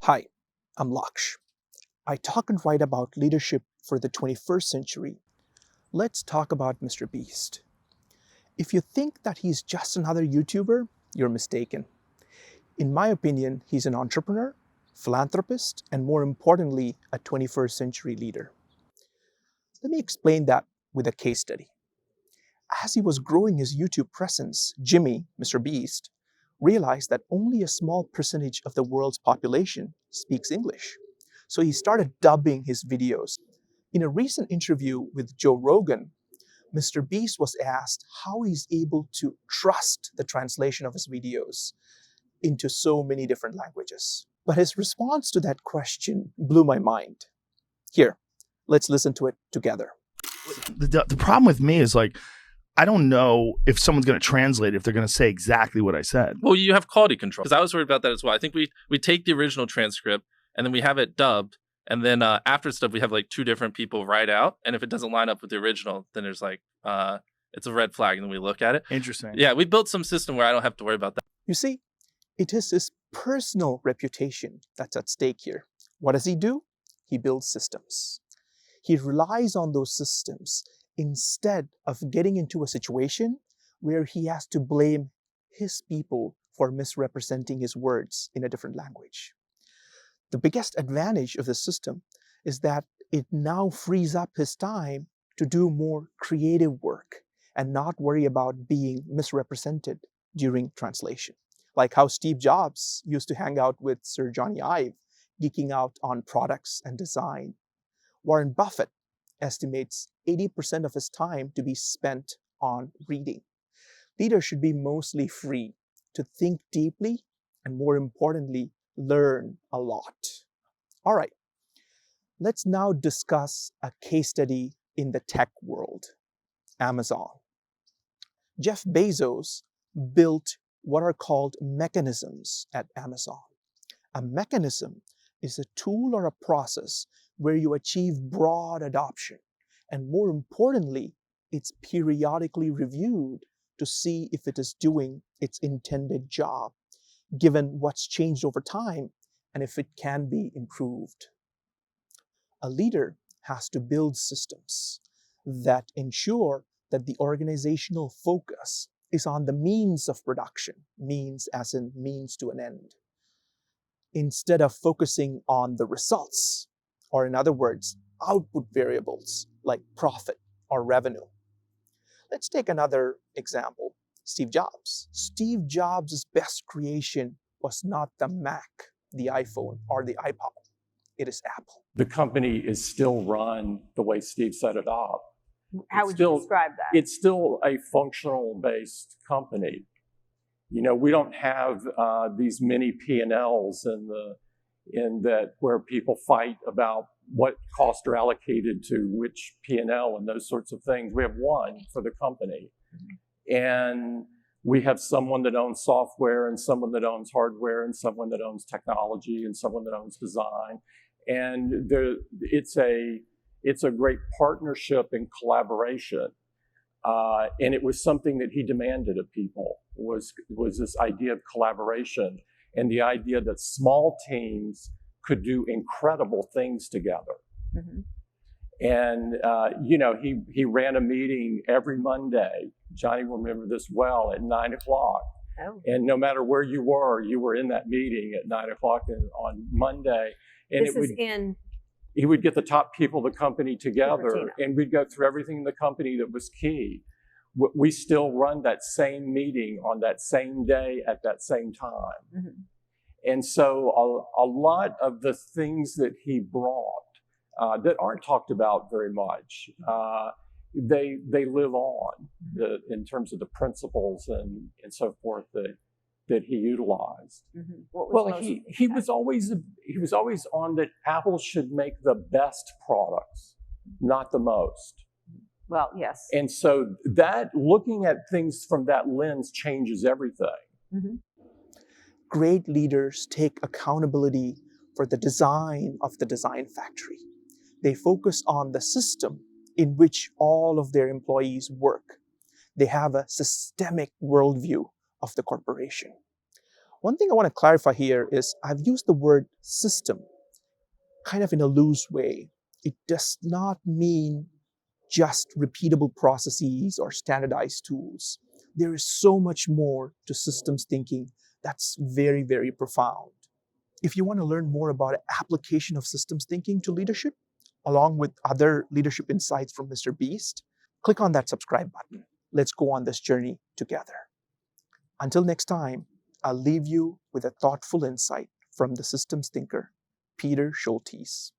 Hi, I'm Laksh. I talk and write about leadership for the 21st century. Let's talk about MrBeast. If you think that he's just another YouTuber, you're mistaken. In my opinion, he's an entrepreneur, philanthropist, and more importantly, a 21st century leader. Let me explain that with a case study. As he was growing his YouTube presence, Jimmy, MrBeast, realized that only a small percentage of the world's population speaks English. So he started dubbing his videos. In a recent interview with Joe Rogan, MrBeast was asked how he's able to trust the translation of his videos into so many different languages. But his response to that question blew my mind. Here, let's listen to it together. The problem with me is I don't know if someone's going to translate it, if they're going to say exactly what I said. Well, you have quality control. Because I was worried about that as well. I think we take the original transcript and then we have it dubbed. And then after stuff, we have two different people write out. And if it doesn't line up with the original, then there's it's a red flag. And then we look at it. Interesting. Yeah, we built some system where I don't have to worry about that. You see, it is his personal reputation that's at stake here. What does he do? He builds systems. He relies on those systems instead of getting into a situation where he has to blame his people for misrepresenting his words in a different language. The biggest advantage of the system is that it now frees up his time to do more creative work and not worry about being misrepresented during translation. Like how Steve Jobs used to hang out with Sir Johnny Ive, geeking out on products and design. Warren Buffett estimates 80% of his time to be spent on reading. Leaders should be mostly free to think deeply and, more importantly, learn a lot. All right, let's now discuss a case study in the tech world, Amazon. Jeff Bezos built what are called mechanisms at Amazon. A mechanism is a tool or a process where you achieve broad adoption. And more importantly, it's periodically reviewed to see if it is doing its intended job, given what's changed over time and if it can be improved. A leader has to build systems that ensure that the organizational focus is on the means of production, means as in means to an end, instead of focusing on the results, or in other words, output variables like profit or revenue. Let's take another example, Steve Jobs. Steve Jobs' best creation was not the Mac, the iPhone, or the iPod. It is Apple. The company is still run the way Steve set it up. How would you describe that? It's still a functional-based company. We don't have these many P&Ls in that where people fight about what costs are allocated to which P&L and those sorts of things. We have one for the company. And we have someone that owns software and someone that owns hardware and someone that owns technology and someone that owns design. And it's a great partnership and collaboration. And it was something that he demanded of people, was this idea of collaboration and the idea that small teams could do incredible things together. Mm-hmm. And, he ran a meeting every Monday. Johnny will remember this well, at 9 o'clock. Oh. And no matter where you were in that meeting at 9 o'clock on Monday. And he would get the top people of the company together, and we'd go through everything in the company that was key. We still run that same meeting on that same day at that same time. Mm-hmm. And so a lot of the things that he brought that aren't talked about very much, they live on in terms of the principles and so forth that he utilized. Mm-hmm. Well, he was always on that Apple should make the best products, not the most. Well, yes. And so that looking at things from that lens changes everything. Mm-hmm. Great leaders take accountability for the design of the design factory. They focus on the system in which all of their employees work. They have a systemic worldview of the corporation. One thing I want to clarify here is I've used the word system kind of in a loose way. It does not mean just repeatable processes or standardized tools. There is so much more to systems thinking that's very, very profound. If you want to learn more about application of systems thinking to leadership, along with other leadership insights from MrBeast, click on that subscribe button. Let's go on this journey together. Until next time, I'll leave you with a thoughtful insight from the systems thinker, Peter Scholtes.